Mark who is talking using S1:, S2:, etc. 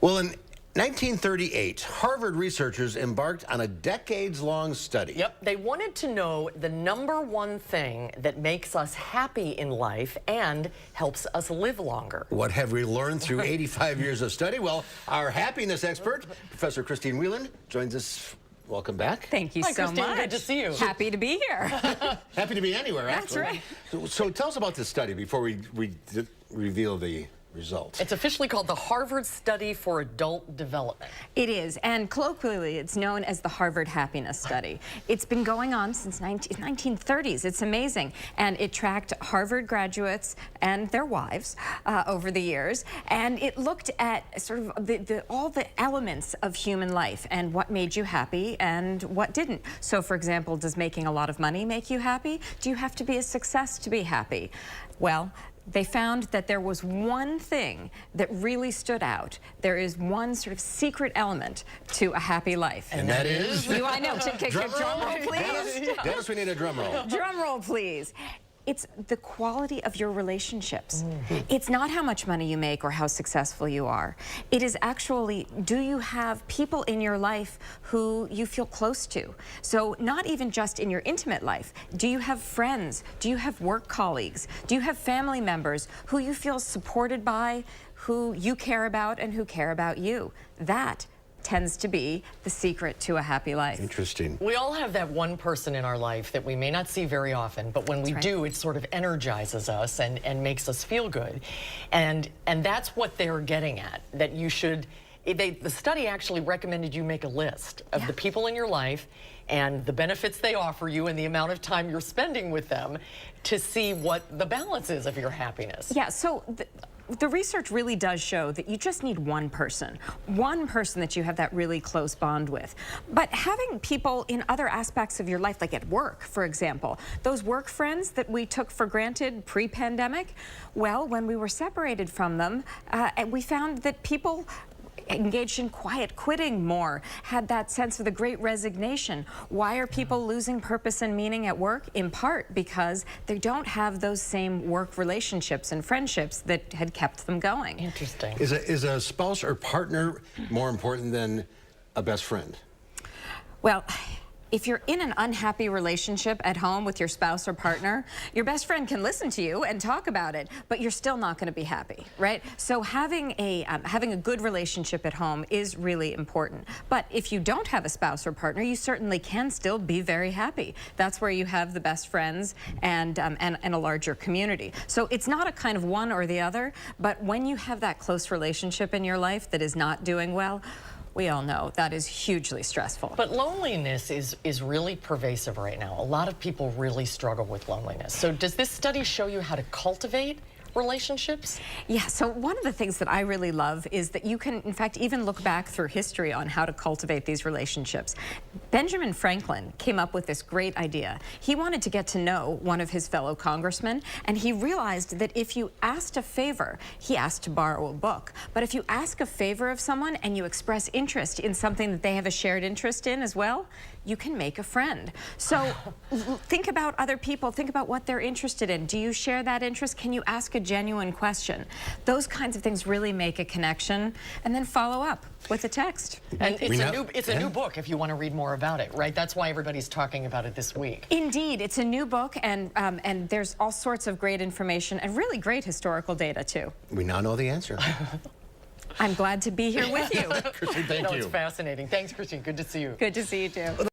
S1: Well, in 1938, Harvard researchers embarked on a decades-long study.
S2: Yep, they wanted to know the #1 thing that makes us happy in life and helps us live longer.
S1: What have we learned through 85 years of study? Well, our happiness expert, Professor Christine Whelan, joins us. Welcome back.
S3: Thank you so
S2: Christine,
S3: much.
S2: good to see you.
S3: Happy to be here.
S1: Happy to be anywhere, actually.
S3: That's right.
S1: So tell us about this study before we reveal the results.
S2: It's officially called the Harvard Study for Adult Development.
S3: It is, and colloquially, it's known as the Harvard Happiness Study. It's been going on since 1930s. It's amazing, and it tracked Harvard graduates and their wives over the years, and it looked at sort of all the elements of human life and what made you happy and what didn't. So, for example, does making a lot of money make you happy? Do you have to be a success to be happy? Well, they found that there was one thing that really stood out. There is one sort of secret element to a happy life.
S1: And that is?
S3: I know. Drum roll, please.
S1: Dennis, we need a drum roll.
S3: Drum roll, please. It's the quality of your relationships. It's not how much money you make or how successful you are. It is actually, do you have people in your life who you feel close to? So not even just in your intimate life. Do you have friends? Do you have work colleagues? Do you have family members who you feel supported by, who you care about and who care about you? That tends to be the secret to a happy life.
S1: Interesting.
S2: We all have that one person in our life that we may not see very often, but when we do, it sort of energizes us and makes us feel good. And that's what they're getting at, that you should, the study actually recommended you make a list of the people in your life and the benefits they offer you and the amount of time you're spending with them to see what the balance is of your happiness.
S3: Yeah, so the research really does show that you just need one person that you have that really close bond with. But having people in other aspects of your life, like at work, for example, those work friends that we took for granted pre-pandemic, well, when we were separated from them, we found that people engaged in quiet quitting more, had that sense of the great resignation. Why are people losing purpose and meaning at work? In part because they don't have those same work relationships and friendships that had kept them going.
S2: Interesting.
S1: Is a spouse or partner more important than a best friend?
S3: Well, if you're in an unhappy relationship at home with your spouse or partner, your best friend can listen to you and talk about it, but you're still not going to be happy, right? So having a good relationship at home is really important. But if you don't have a spouse or partner, you certainly can still be very happy. That's where you have the best friends and a larger community. So it's not a kind of one or the other, but when you have that close relationship in your life that is not doing well, we all know that is hugely stressful.
S2: But loneliness is really pervasive right now. A lot of people really struggle with loneliness. So does this study show you how to cultivate relationships?
S3: Yeah, so one of the things that I really love is that you can, in fact, even look back through history on how to cultivate these relationships. Benjamin Franklin came up with this great idea. He wanted to get to know one of his fellow congressmen, and he realized that if you asked a favor, he asked to borrow a book, but if you ask a favor of someone and you express interest in something that they have a shared interest in as well, you can make a friend. So think about other people, think about what they're interested in. Do you share that interest? Can you ask a genuine question? Those kinds of things really make a connection, and then follow up with a text.
S2: And it's a new book if you want to read more about it, right? That's why everybody's talking about it this week.
S3: Indeed, it's a new book, and there's all sorts of great information and really great historical data too.
S1: We now know the answer.
S3: I'm glad to be here with you.
S1: Christine, thank you.
S2: It's fascinating. Thanks, Christine. Good to see you.
S3: Good to see you too.